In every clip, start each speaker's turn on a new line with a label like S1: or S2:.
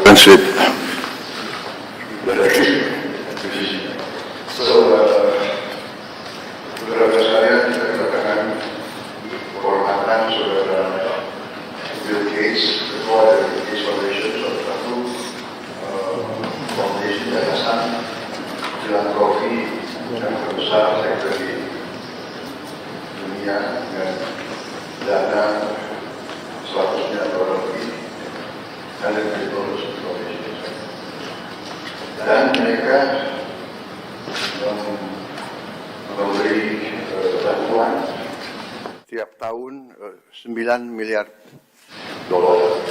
S1: Translate.
S2: Saudara sekalian, kita katakan kehormatan saudara Bill Gates, ketua dari Gates Foundation, salah satu foundation yayasan filantropi yang terbesar sektor di dunia dengan dana 100 miliar dolar lebih dan lebih bonus. Dan mereka memberi bantuan
S1: Tiap tahun 9 miliar
S2: dolar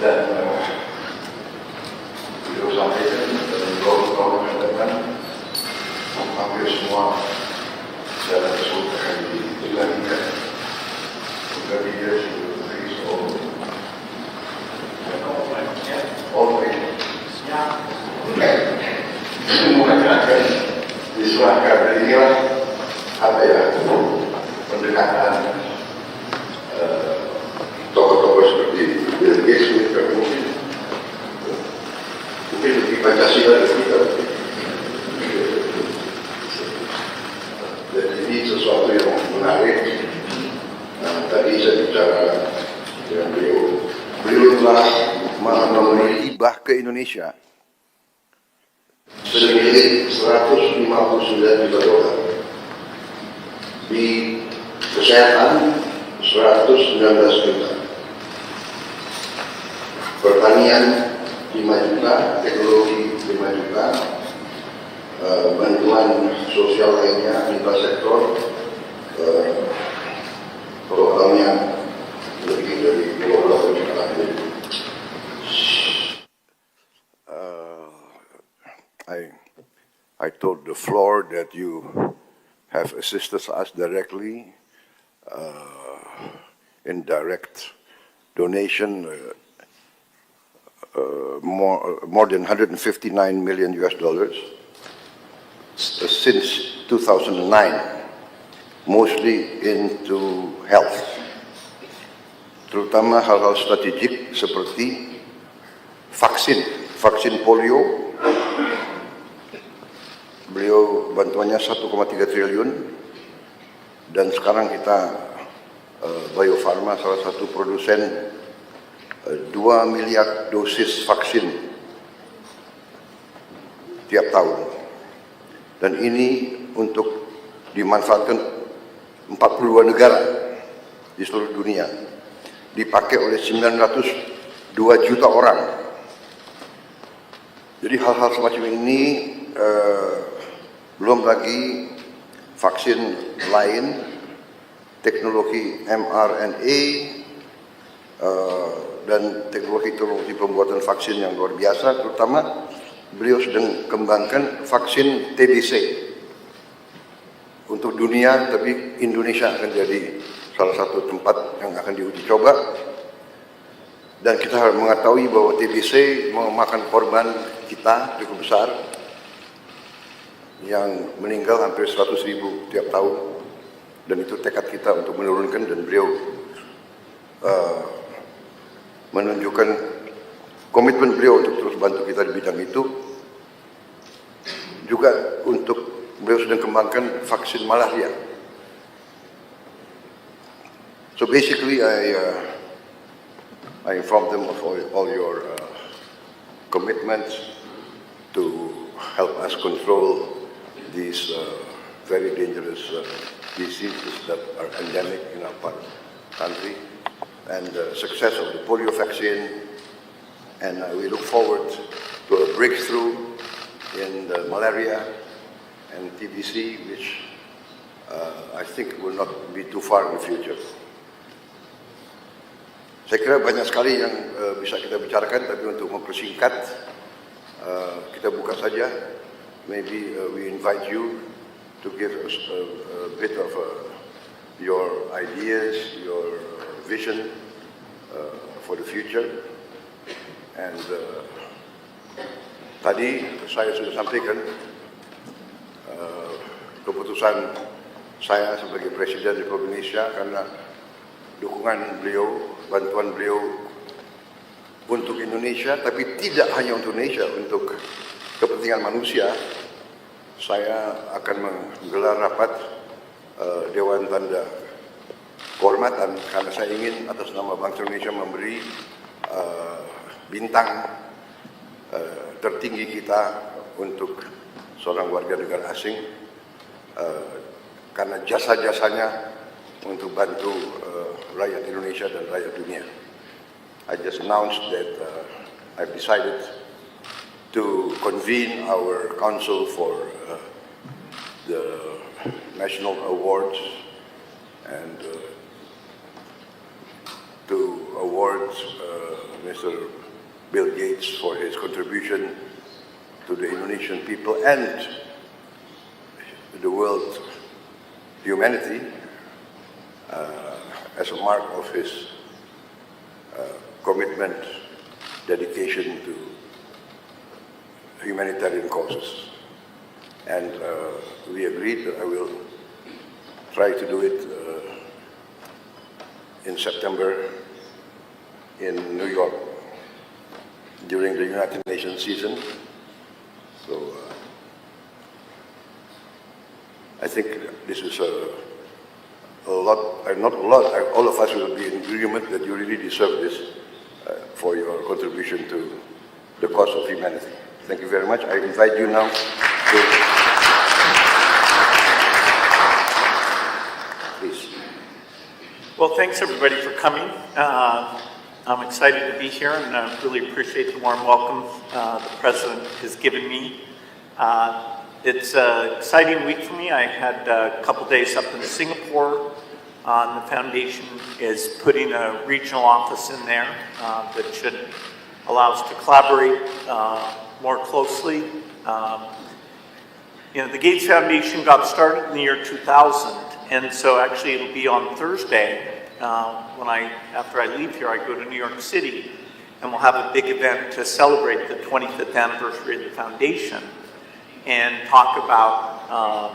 S2: dan beliau sampaikan dalam tahun yang datang hampir semua jalan tersebut akan dilakukan. Jadi dia sudah beri semuanya akan diserahkan. Dan inilah apa ya, pendekatan tokoh-tokoh seperti Bill Gates mungkin lebih Pancasila dari kita. Dan ini sesuatu yang menarik. Tadi saya bicara dengan beliau telah
S1: memberi hibah ke Indonesia
S2: senilai 159 juta dolar, di kesehatan 119 juta, pertanian 5 juta, teknologi 5 juta, bantuan sosial lainnya lintas sektor, programnya lebih dari 20 juta.
S1: I told the floor that you have assisted us directly in direct donation, more than 159 million US dollars since 2009, mostly into health, terutama hal-hal strategik seperti vaksin polio. Beliau bantuannya 1,3 triliun, dan sekarang kita Bio Farma salah satu produsen 2 miliar dosis vaksin tiap tahun, dan ini untuk dimanfaatkan 42 negara di seluruh dunia, dipakai oleh 900 2 juta orang. Jadi hal-hal semacam ini belum lagi vaksin lain, teknologi mRNA, dan teknologi pembuatan vaksin yang luar biasa, terutama beliau sedang kembangkan vaksin TBC untuk dunia, tapi Indonesia akan jadi salah satu tempat yang akan diuji coba. Dan kita harus mengetahui bahwa TBC memakan korban kita cukup besar, yang meninggal hampir 100.000 tiap tahun, dan itu tekad kita untuk menurunkan, dan beliau menunjukkan komitmen beliau untuk terus bantu kita di bidang itu. Juga untuk beliau sedang kembangkan vaksin malaria. So basically I informed them of all your commitments to help us control these very dangerous diseases that are endemic in our country, and the success of the polio vaccine. And we look forward to a breakthrough in the malaria and TBC, which I think will not be too far in the future. Saya kira banyak sekali yang bisa kita bicarakan, tapi untuk mempersingkat, kita buka saja. Maybe we invite you to give us a bit of your ideas, your vision for the future. And tadi saya sudah sampaikan keputusan saya sebagai Presiden Republik Indonesia, karena dukungan beliau, bantuan beliau untuk Indonesia, tapi tidak hanya untuk Indonesia, untuk kepentingan manusia. Saya akan menggelar rapat Dewan Tanda Kehormatan, karena saya ingin atas nama bangsa Indonesia memberi bintang tertinggi kita untuk seorang warga negara asing, karena jasa-jasanya untuk bantu rakyat Indonesia dan rakyat dunia. I just announced that I've decided to convene our council for the national awards, and to award Mr. Bill Gates for his contribution to the Indonesian people and the world humanity, as a mark of his commitment, dedication to humanitarian causes. And we agreed that I will try to do it in September in New York during the United Nations season. So I think this is a lot, not a lot, all of us will be in agreement that you really deserve this for your contribution to the cause of humanity. Thank you very much. I invite you now to... Please.
S3: Well, thanks everybody for coming. I'm excited to be here, and I really appreciate the warm welcome the President has given me. It's an exciting week for me. I had a couple days up in Singapore. The foundation is putting a regional office in there that should allow us to collaborate more closely. The Gates Foundation got started in the year 2000, and so actually it'll be on Thursday after I leave here, I go to New York City, and we'll have a big event to celebrate the 25th anniversary of the foundation and talk about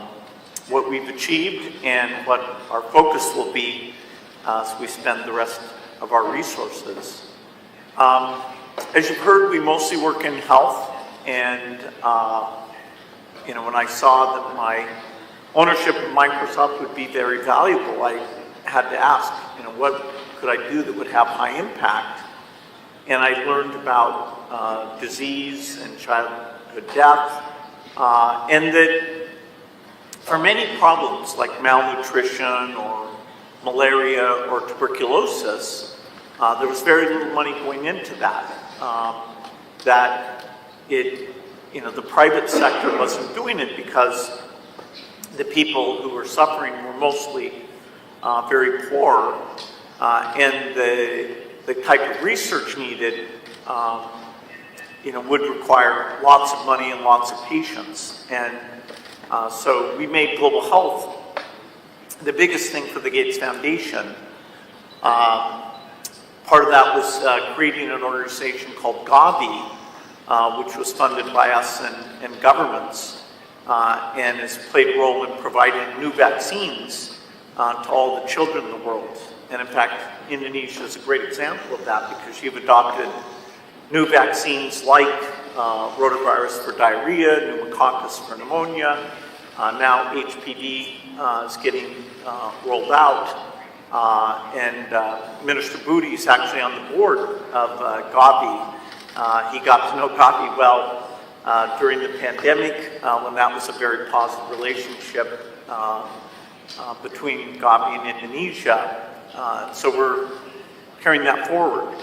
S3: what we've achieved and what our focus will be as we spend the rest of our resources. As you've heard, we mostly work in health, and when I saw that my ownership of Microsoft would be very valuable, I had to ask, what could I do that would have high impact? And I learned about disease and childhood death, and that for many problems like malnutrition or malaria or tuberculosis, there was very little money going into that. The private sector wasn't doing it because the people who were suffering were mostly very poor, and the type of research needed, would require lots of money and lots of patience. And so we made global health the biggest thing for the Gates Foundation. Part of that was creating an organization called Gavi, which was funded by us and governments, and has played a role in providing new vaccines to all the children in the world. And in fact, Indonesia is a great example of that because you've adopted new vaccines like rotavirus for diarrhea, pneumococcus for pneumonia. Now HPV is getting rolled out. And Minister Budi is actually on the board of Gavi. He got to know Gavi well during the pandemic, when that was a very positive relationship between Gavi and Indonesia. So we're carrying that forward.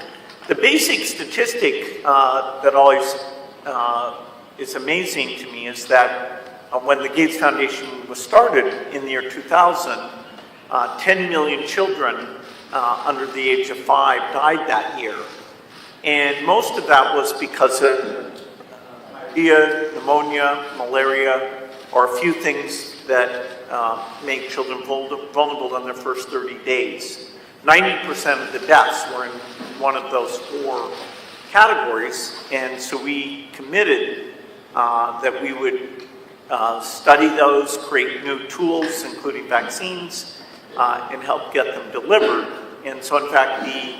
S3: The basic statistic that always is amazing to me is that when the Gates Foundation was started in the year 2000, 10 million children under the age of 5 died that year. And most of that was because of diarrhea, pneumonia, malaria, or a few things that make children vulnerable in their first 30 days. 90% of the deaths were in one of those 4 categories, and so we committed that we would study those, create new tools, including vaccines, and help get them delivered. And so in fact, the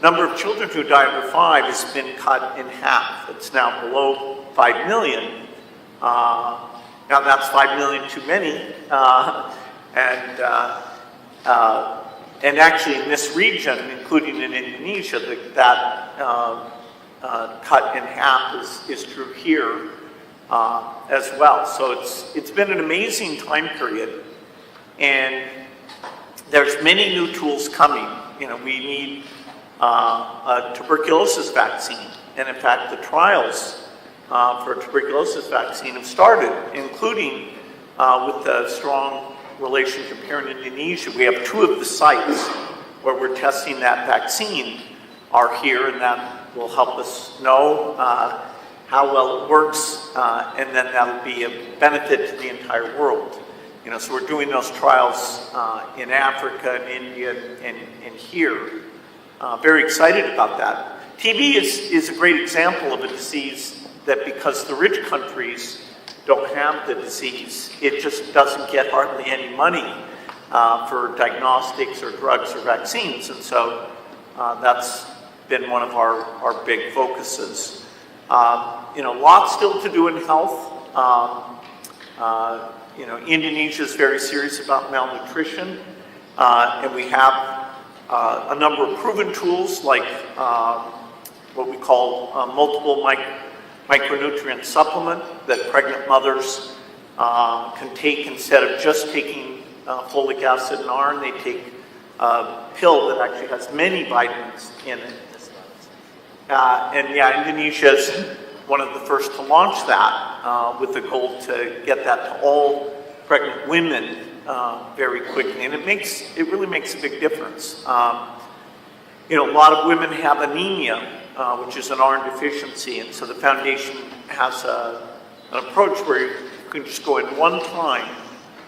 S3: number of children who die under 5 has been cut in half. It's now below 5 million. Now that's 5 million too many. And actually in this region, including in Indonesia, that cut in half is true here as well. So it's been an amazing time period, and there's many new tools coming. We need a tuberculosis vaccine, and in fact the trials for a tuberculosis vaccine have started, including with the strong relationship here in Indonesia. We have 2 of the sites where we're testing that vaccine are here, and that will help us know how well it works, and then that'll be a benefit to the entire world. So we're doing those trials in Africa and India and here. Very excited about that. TB is a great example of a disease that, because the rich countries don't have the disease, it just doesn't get hardly any money for diagnostics or drugs or vaccines. And so that's been one of our big focuses. Lots still to do in health. Indonesia is very serious about malnutrition, and we have a number of proven tools like what we call multiple micronutrient supplement that pregnant mothers can take instead of just taking folic acid and iron. They take a pill that actually has many vitamins in it. Indonesia is one of the first to launch that with the goal to get that to all pregnant women very quickly, and it really makes a big difference. A lot of women have anemia, which is an iron deficiency, and so the foundation has an approach where you can just go in one time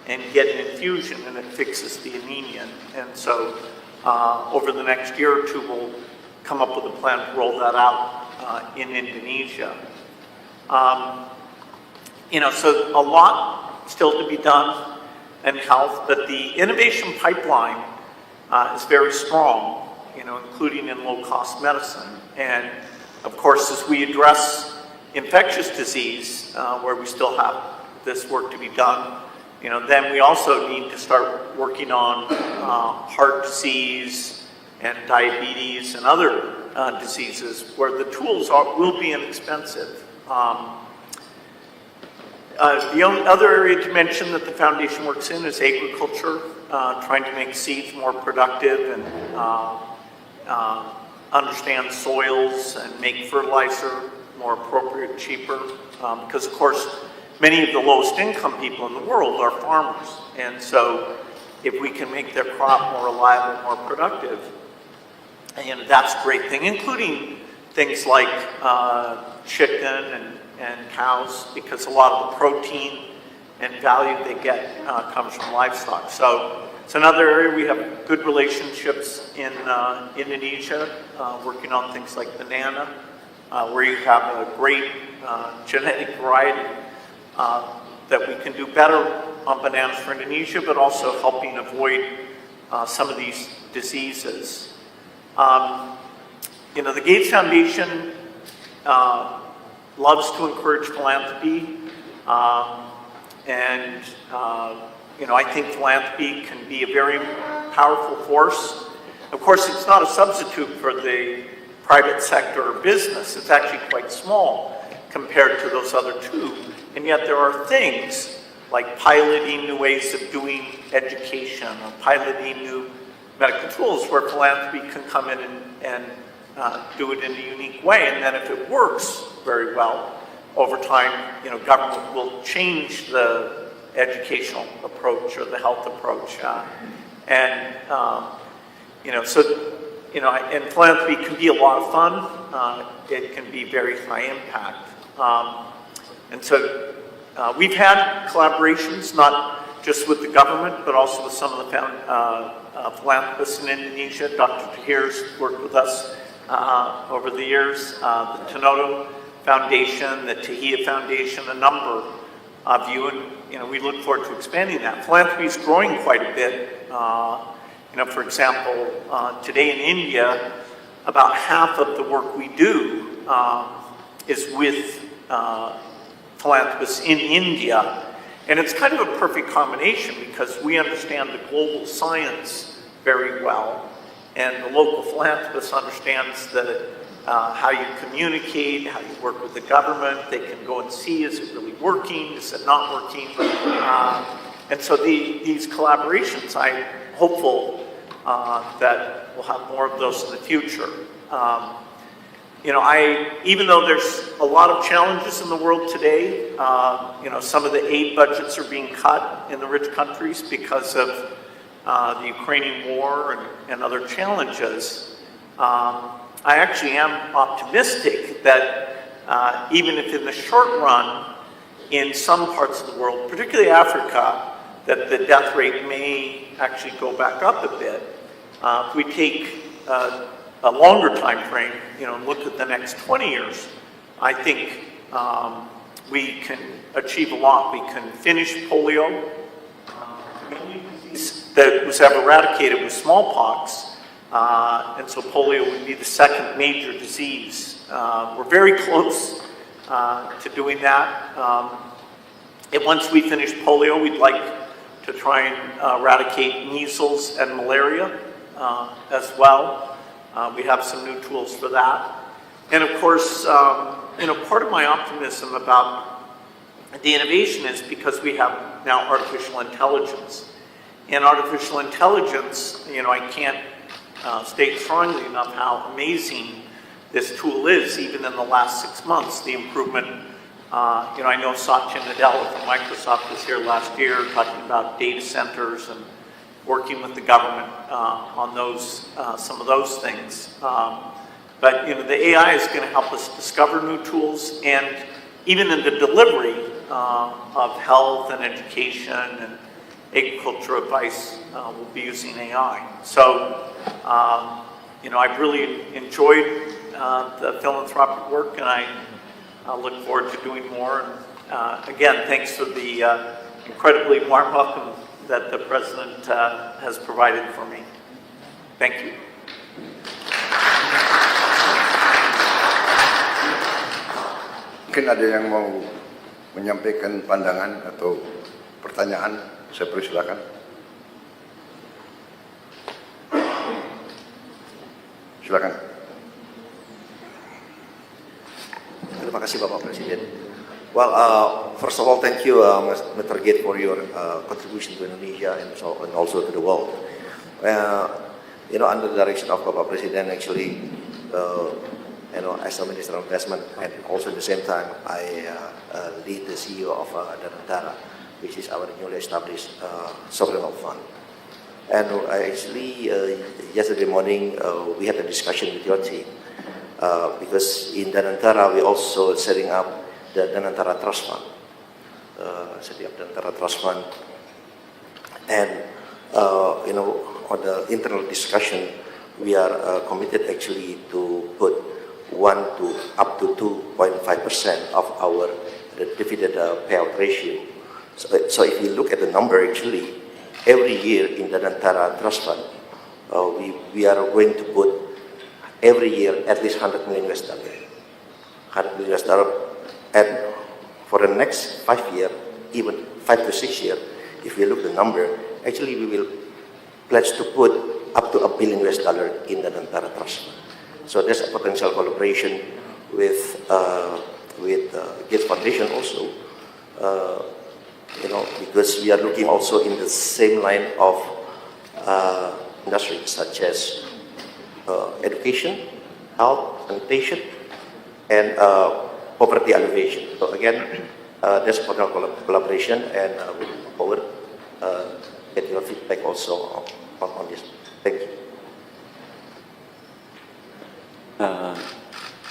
S3: and get an infusion, and it fixes the anemia. And so over the next year or 2, we'll come up with a plan to roll that out in Indonesia. So a lot still to be done in health, but the innovation pipeline is very strong, including in low-cost medicine. And of course, as we address infectious disease, where we still have this work to be done, then we also need to start working on heart disease and diabetes and other diseases where the tools will be inexpensive. The only other area to mention that the foundation works in is agriculture, trying to make seeds more productive understand soils and make fertilizer more appropriate, cheaper. Because of course, many of the lowest income people in the world are farmers. And so if we can make their crop more reliable, more productive, and that's a great thing, including things like chicken and cows, because a lot of the protein and value they get comes from livestock. So it's another area we have good relationships in Indonesia, working on things like banana, where you have a great genetic variety that we can do better on bananas for Indonesia, but also helping avoid some of these diseases. The Gates Foundation loves to encourage philanthropy, and I think philanthropy can be a very powerful force. Of course, it's not a substitute for the private sector or business. It's actually quite small compared to those other two. And yet there are things like piloting new ways of doing education or piloting new medical tools where philanthropy can come in and do it in a unique way. And then if it works very well, over time, government will change the educational approach or the health approach. And philanthropy can be a lot of fun. It can be very high impact. We've had collaborations, not just with the government, but also with some of the philanthropists in Indonesia. Dr. Tahir's worked with us over the years. The Tanoto Foundation, the Tahia Foundation, a number of you, and we look forward to expanding that. Philanthropy is growing quite a bit. For example, today in India, about half of the work we do is with philanthropists in India. And it's kind of a perfect combination because we understand the global science very well, and the local philanthropist understands how you communicate, how you work with the government. They can go and see, is it really working, is it not working? And so these collaborations, I'm hopeful that we'll have more of those in the future. Even though there's a lot of challenges in the world today, some of the aid budgets are being cut in the rich countries because of the Ukrainian war and other challenges. I actually am optimistic that even if in the short run, in some parts of the world, particularly Africa, that the death rate may actually go back up a bit. If we take a longer time frame, and look at the next 20 years, I think we can achieve a lot. We can finish polio. The only disease that was ever eradicated was smallpox, and so polio would be the second major disease. We're very close to doing that. And once we finish polio, we'd like to try and eradicate measles and malaria as well. We have some new tools for that. And of course, part of my optimism about the innovation is because we have now artificial intelligence. And artificial intelligence, I can't state strongly enough how amazing this tool is, even in the last 6 months. The improvement, I know Satya Nadella from Microsoft was here last year talking about data centers and working with the government on those, some of those things. But the AI is going to help us discover new tools, and even in the delivery of health and education and agriculture advice, we'll be using AI. So, I've really enjoyed the philanthropic work, and I look forward to doing more. And again, thanks for the incredibly warm welcome that the President has provided for me. Thank you.
S1: Mungkin ada yang mau menyampaikan pandangan atau pertanyaan, saya persilakan. Silakan.
S4: Terima kasih Bapak Presiden. Well, first of all, thank you, Mr. Gate, for your contribution to Indonesia and also to the world. under the direction of Bapak Presiden, actually, as a Minister of Investment, and also at the same time, I lead the CEO of Danantara, which is our newly established sovereign wealth fund. And actually, yesterday morning, we had a discussion with your team, because in Danantara, we're also setting up the Danantara Trust Fund. And, on the internal discussion, we are committed actually to put 1 to up to 2.5% of our dividend payout ratio. So if you look at the number, actually, every year in the Danantara Trust Fund, we are going to put every year at least $100 million. $100 million. And for the next 5 years, even 5 to 6 years, if you look at the number, actually we will pledge to put up to $1 billion in the Danantara Trust Fund. So there's a potential collaboration with Gates Foundation also, because we are looking also in the same line of industries such as education, health, sanitation, and poverty alleviation. So again, there's a potential collaboration, and we look forward get your feedback also on this. Thank you.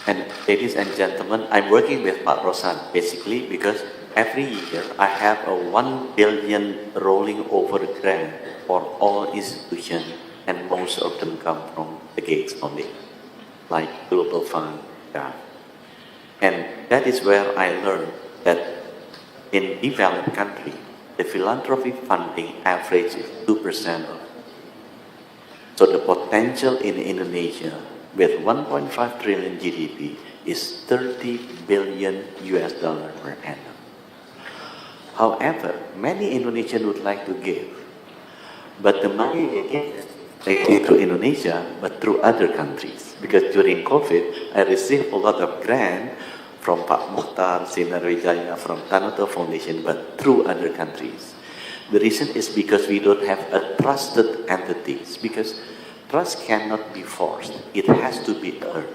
S5: And ladies and gentlemen, I'm working with Pak Rosan basically because every year I have a 1 billion rolling over grant for all institutions, and most of them come from the Gates only, like Global Fund. Yeah. And that is where I learned that in developed countries, the philanthropy funding average is 2%. So the potential in Indonesia with 1.5 trillion GDP is $30 billion per annum. However, many Indonesians would like to give, but the money they give not through Indonesia, but through other countries. Because during COVID, I received a lot of grant from Pak Mukhtar, Sinar Wijaya, from Tanoto Foundation, but through other countries. The reason is because we don't have a trusted entities, because trust cannot be forced. It has to be earned.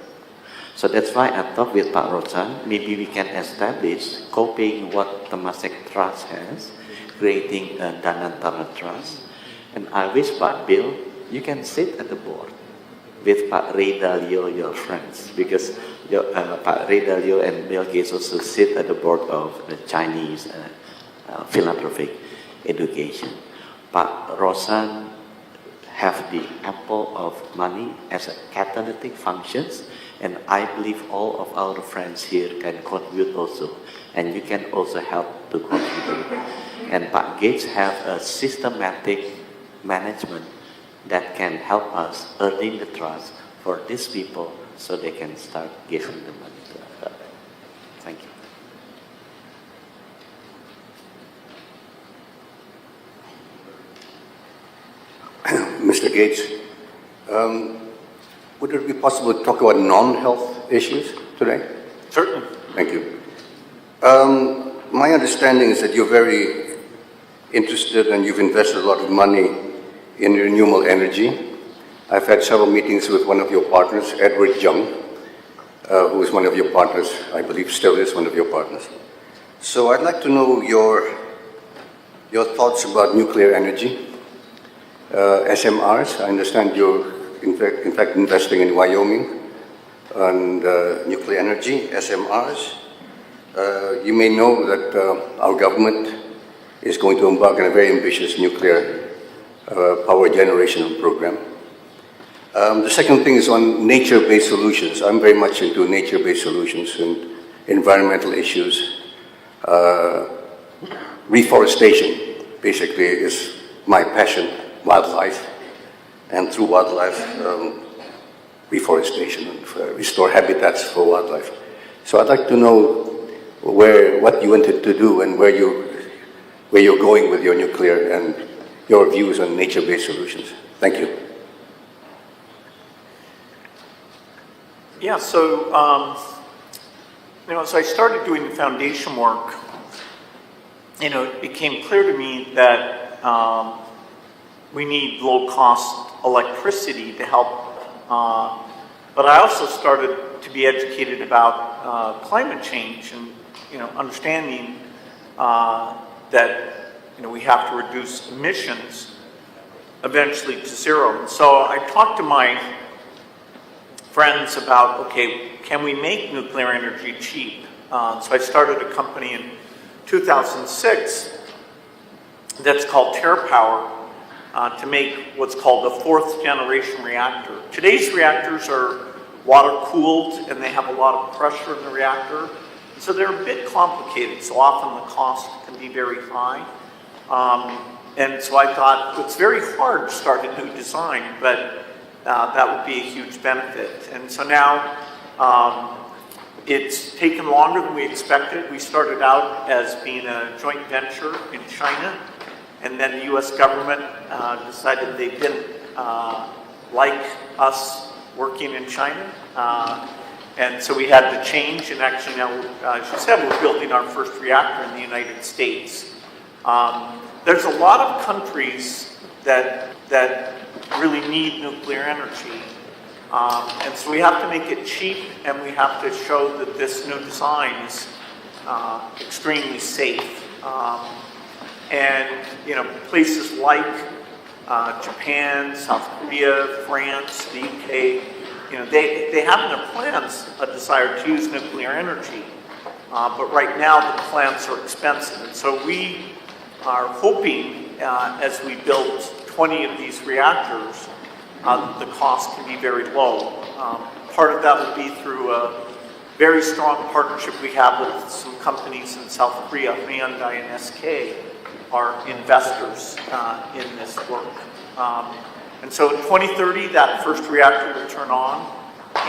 S5: So that's why I talked with Pak Rosan, maybe we can establish, copying what Temasek Trust has, creating a Danantara Trust. And I wish Pak Bill, you can sit at the board with Pak Ray Dalio, your friends, because Pak Ray Dalio and Bill Gates also sit at the board of the Chinese philanthropic education. Pak Rosan have the ample of money as a catalytic functions, and I believe all of our friends here can contribute also, and you can also help to contribute. And Pak Gates have a systematic management that can help us earning the trust for these people so they can start giving the money to us. Thank you.
S1: Mr. Gates, would it be possible to talk about non-health issues today?
S3: Certainly.
S1: Thank you. My understanding is that you're very interested and you've invested a lot of money in renewable energy. I've had several meetings with one of your partners, Edward Young, who is one of your partners, I believe still is one of your partners. So I'd like to know your thoughts about nuclear energy. SMRs, I understand you're in fact investing in Wyoming on nuclear energy, SMRs. You may know that our government is going to embark on a very ambitious nuclear power generation program. The second thing is on nature-based solutions. I'm very much into nature-based solutions and environmental issues. Reforestation, basically, is my passion. Wildlife, and through wildlife, reforestation, and restore habitats for wildlife. So I'd like to know what you wanted to do and where you're going with your nuclear and your views on nature-based solutions. Thank you.
S3: Yeah, so, as I started doing the foundation work, it became clear to me that we need low-cost electricity to help. But I also started to be educated about climate change and, understanding that, we have to reduce emissions eventually to zero. And so I talked to my friends about, okay, can we make nuclear energy cheap? So I started a company in 2006 that's called TerraPower to make what's called a fourth generation reactor. Today's reactors are water cooled and they have a lot of pressure in the reactor. So they're a bit complicated, so often the cost can be very high. And so I thought, it's very hard to start a new design, but that would be a huge benefit. And so now it's taken longer than we expected. We started out as being a joint venture in China, and then the US government decided they didn't like us working in China. And so we had to change, and actually now, as you said, we're building our first reactor in the United States. There's a lot of countries that really need nuclear energy. And so we have to make it cheap, and we have to show that this new design is extremely safe. And, places like Japan, South Korea, France, the UK, they have in their plans a desire to use nuclear energy. But right now the plants are expensive. And so we are hoping, as we build 20 of these reactors, the cost can be very low. Part of that will be through a very strong partnership we have with some companies in South Korea. Hyundai and SK are investors in this work. And so in 2030, that first reactor will turn on.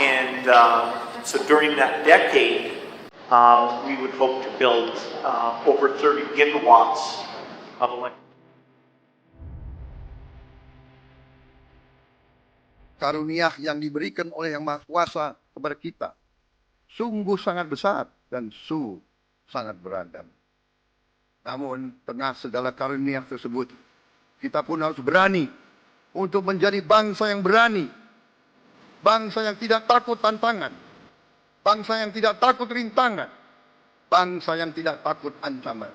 S3: And so during that decade, we would hope to build over 30 gigawatts of electricity.
S6: Karunia yang diberikan oleh Yang Maha Kuasa kepada kita sungguh sangat besar dan sungguh sangat beragam. Namun, tengah segala karunia tersebut, kita pun harus berani untuk menjadi bangsa yang berani, bangsa yang tidak takut tantangan, bangsa yang tidak takut rintangan, bangsa yang tidak takut ancaman.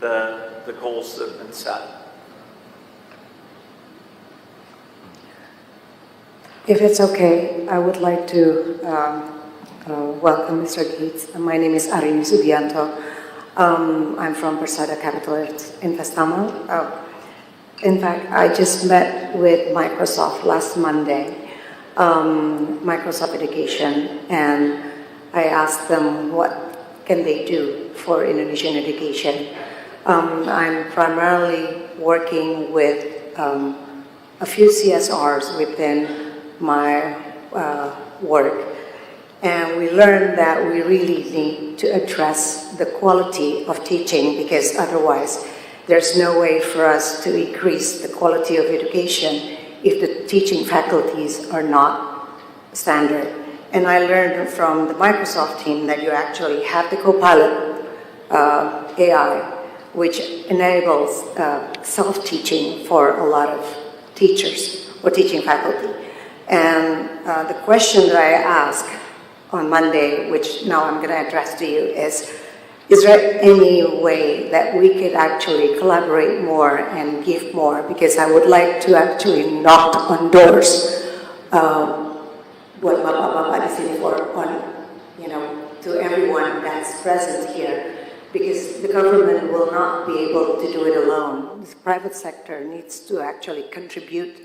S3: the goals that have been set.
S7: If it's okay, I would like to welcome Mr. Gates. My name is Arini Subianto. I'm from Persada Capital Investama. In fact, I just met with Microsoft last Monday, Microsoft Education, and I asked them what can they do for Indonesian education. I'm primarily working with a few CSRs within my work, and we learned that we really need to address the quality of teaching, because otherwise there's no way for us to increase the quality of education if the teaching faculties are not standard. And I learned from the Microsoft team that you actually have the Copilot AI, which enables self-teaching for a lot of teachers or teaching faculty. And the question that I asked on Monday, which now I'm going to address to you, is there any way that we could actually collaborate more and give more? Because I would like to actually knock on doors. Buat bapak-bapak di sini to everyone that's present here, because the government will not be able to do it alone. The private sector needs to actually contribute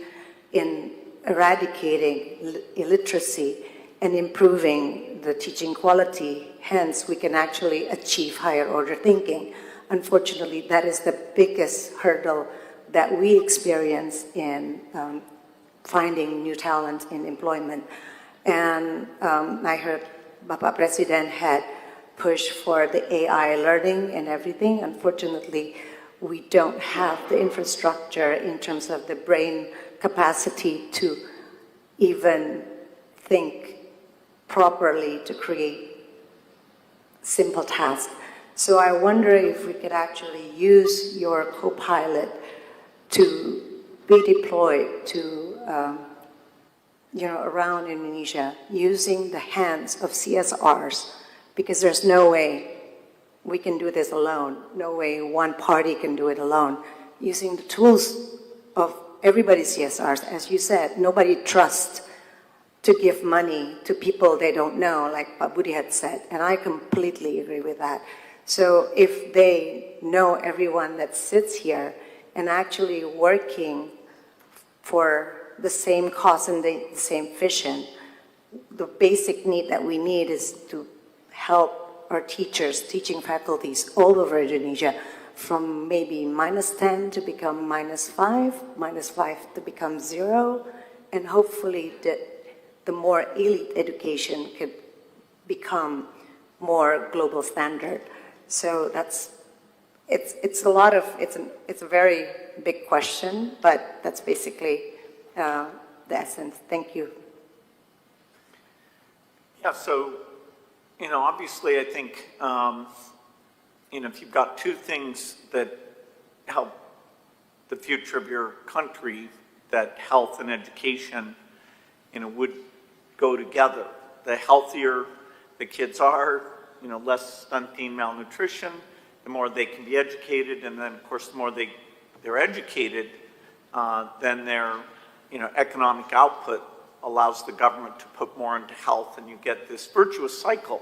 S7: in eradicating illiteracy and improving the teaching quality. Hence, we can actually achieve higher order thinking. Unfortunately, that is the biggest hurdle that we experience in finding new talent in employment. And I heard Bapak Presiden had pushed for the AI learning and everything. Unfortunately, we don't have the infrastructure in terms of the brain capacity to even think properly to create simple tasks. So I wonder if we could actually use your Copilot to be deployed to around Indonesia, using the hands of CSRs, because there's no way we can do this alone. No way one party can do it alone. Using the tools of everybody's CSRs, as you said, nobody trusts to give money to people they don't know, like Pak Budi had said, and I completely agree with that. So if they know everyone that sits here and actually working for the same cause and the same vision, the basic need that we need is to help our teachers, teaching faculties all over Indonesia, from maybe -10 to become -5, -5 to become 0, and hopefully the more elite education could become more global standard. So it's a very big question, but that's basically the essence. Thank you.
S3: Yeah, so, obviously I think, if you've got two things that help the future of your country, that health and education, would go together. The healthier the kids are, less stunting, malnutrition, the more they can be educated, and then, of course, the more they're educated, then their, economic output allows the government to put more into health, and you get this virtuous cycle.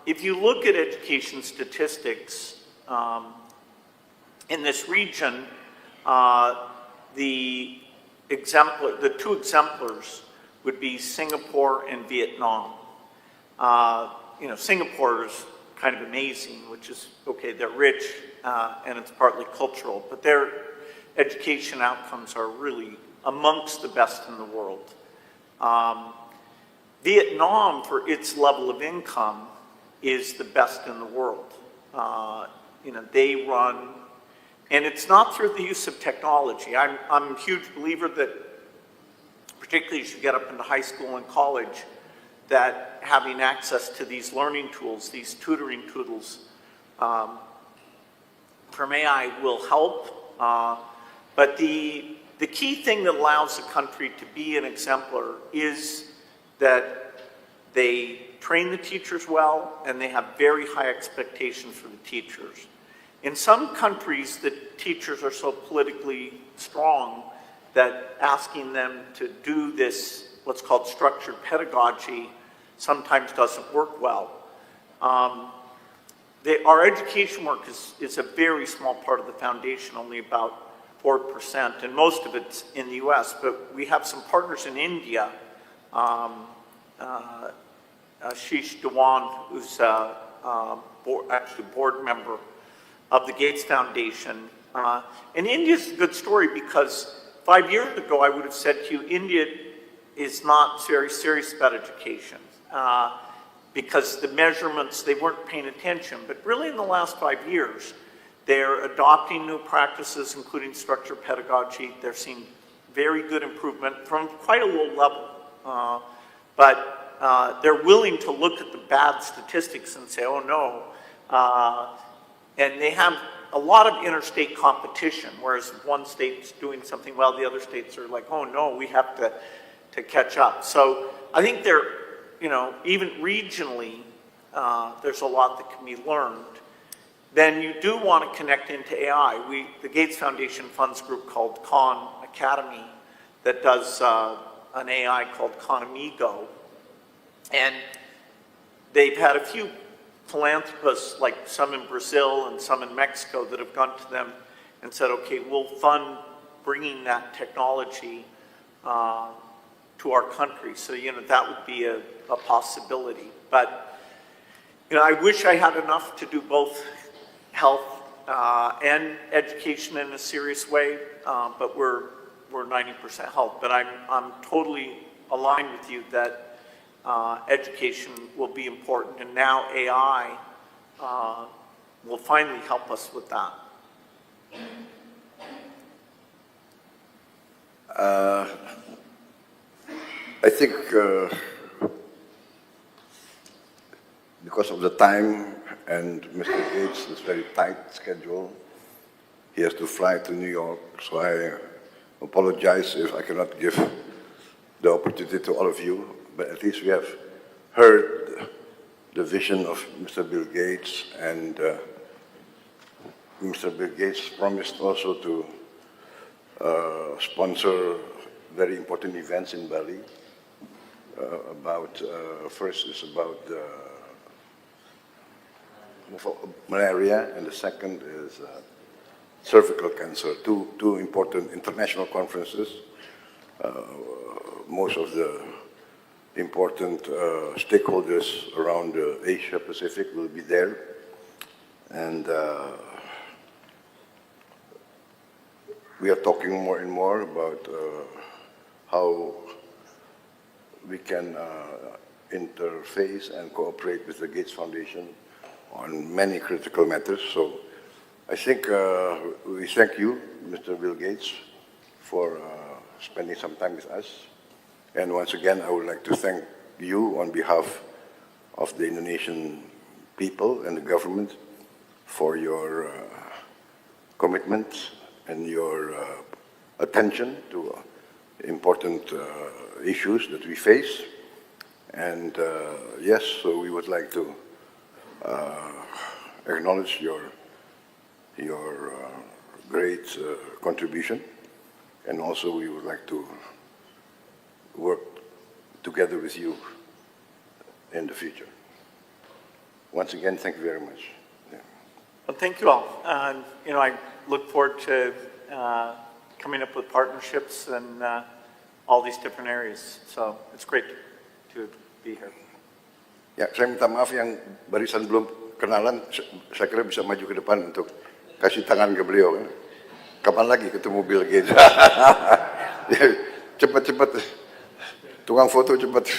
S3: If you look at education statistics in this region, the two exemplars would be Singapore and Vietnam. Singapore is kind of amazing, which is, okay, they're rich and it's partly cultural, but their education outcomes are really amongst the best in the world. Vietnam, for its level of income, is the best in the world. They run, and it's not through the use of technology. I'm a huge believer that, particularly as you get up into high school and college, that having access to these learning tools, these tutoring tools from AI will help. But the key thing that allows a country to be an exemplar is that they train the teachers well, and they have very high expectations for the teachers. In some countries, the teachers are so politically strong that asking them to do this, what's called structured pedagogy, sometimes doesn't work well. Our education work is a very small part of the foundation, only about 4%, and most of it's in the US, but we have some partners in India. Ashish Dewan, who's actually a board member of the Gates Foundation. And India's a good story because 5 years ago I would have said to you, India is not very serious about education because the measurements, they weren't paying attention. But really in the last 5 years, they're adopting new practices, including structured pedagogy. They're seeing very good improvement from quite a low level. But they're willing to look at the bad statistics and say, oh no. And they have a lot of interstate competition, whereas one state's doing something well, the other states are like, oh no, we have to catch up. So I think they're, even regionally, there's a lot that can be learned. Then you do want to connect into AI. The Gates Foundation funds a group called Khan Academy that does an AI called Khan Amigo. And they've had a few philanthropists, like some in Brazil and some in Mexico, that have gone to them and said, okay, we'll fund bringing that technology to our country. So, that would be a possibility. But, I wish I had enough to do both health and education in a serious way, but we're 90% health. But I'm totally aligned with you that education will be important, and now AI will finally help us with that.
S1: I think because of the time and Mr. Gates' very tight schedule, he has to fly to New York, so I apologize if I cannot give the opportunity to all of you, but at least we have heard the vision of Mr. Bill Gates, and Mr. Bill Gates promised also to sponsor very important events in Bali. First is about malaria, and the second is cervical cancer. Two important international conferences. Most of the important stakeholders around Asia Pacific will be there, and we are talking more and more about how we can interface and cooperate with the Gates Foundation on many critical matters. So I think we thank you, Mr. Bill Gates, for spending some time with us. And once again, I would like to thank you on behalf of the Indonesian people and the government for your commitment and your attention to important issues that we face. And yes, so we would like to acknowledge your great contribution, and also we would like to work together with you in the future. Once again, thank you very much. Yeah.
S3: Well, thank you all. I look forward to coming up with partnerships and all these different areas. So it's great to be here.
S1: Ya, saya minta maaf yang barisan belum kenalan, saya kira bisa maju ke depan untuk kasih tangan ke beliau. Kapan lagi ketemu Bill Gates? Cepat-cepat, tukang foto cepat.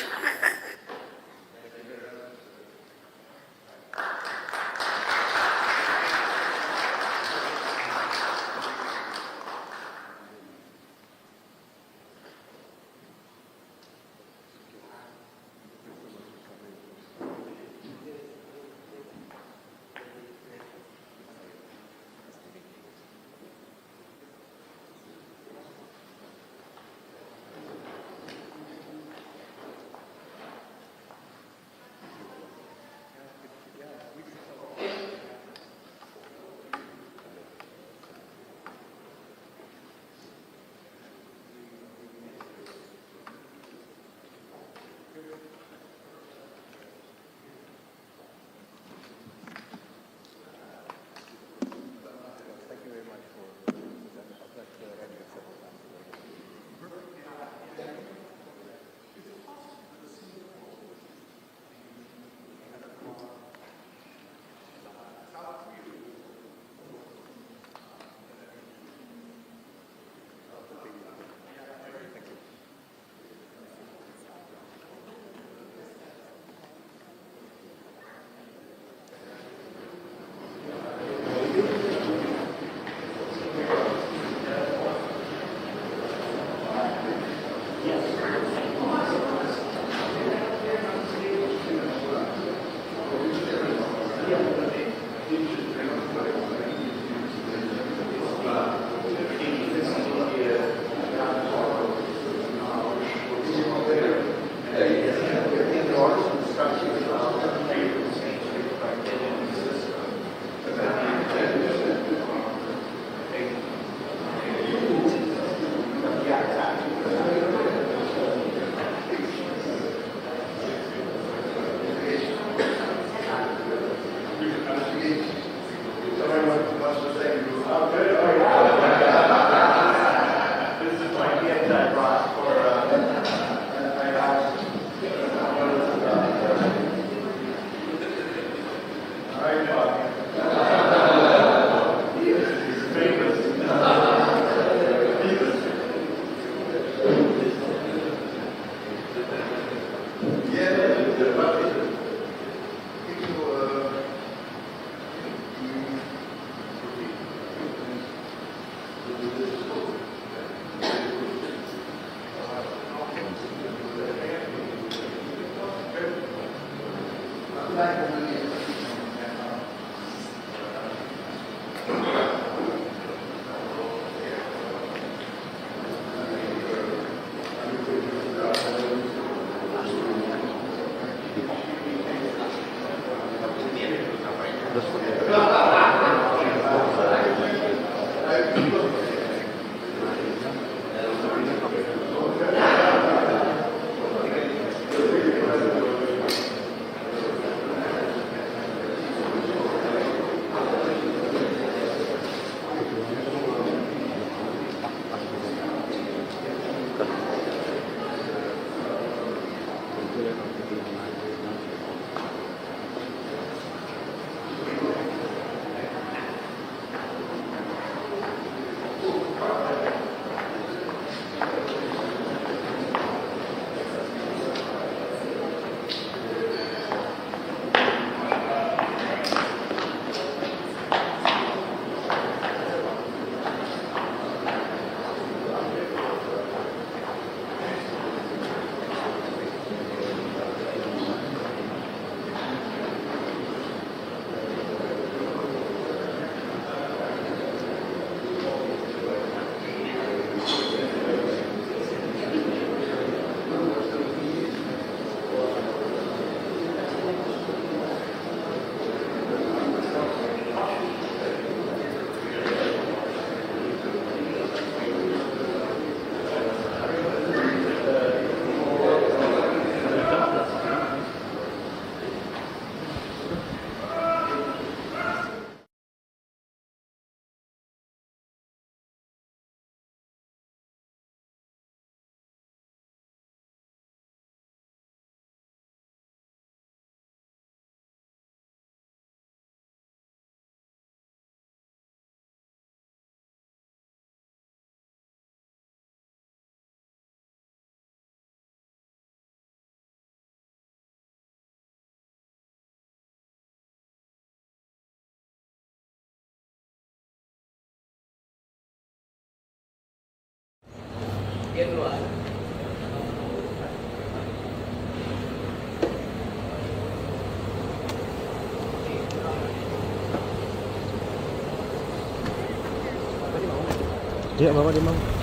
S8: Iya, Bapak di mau.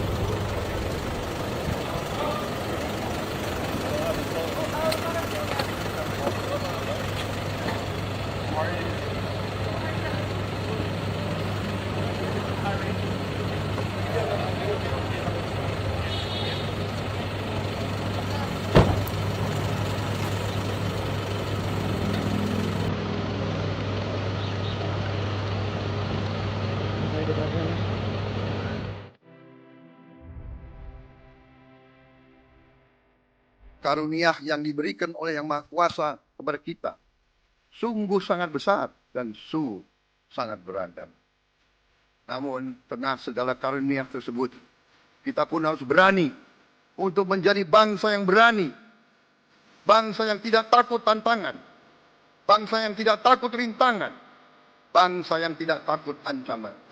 S6: Karunia yang diberikan oleh Yang Maha Kuasa kepada kita sungguh sangat besar dan sungguh sangat beragam. Namun, tengah segala karunia tersebut, kita pun harus berani untuk menjadi bangsa yang berani, bangsa yang tidak takut tantangan, bangsa yang tidak takut rintangan, bangsa yang tidak takut ancaman.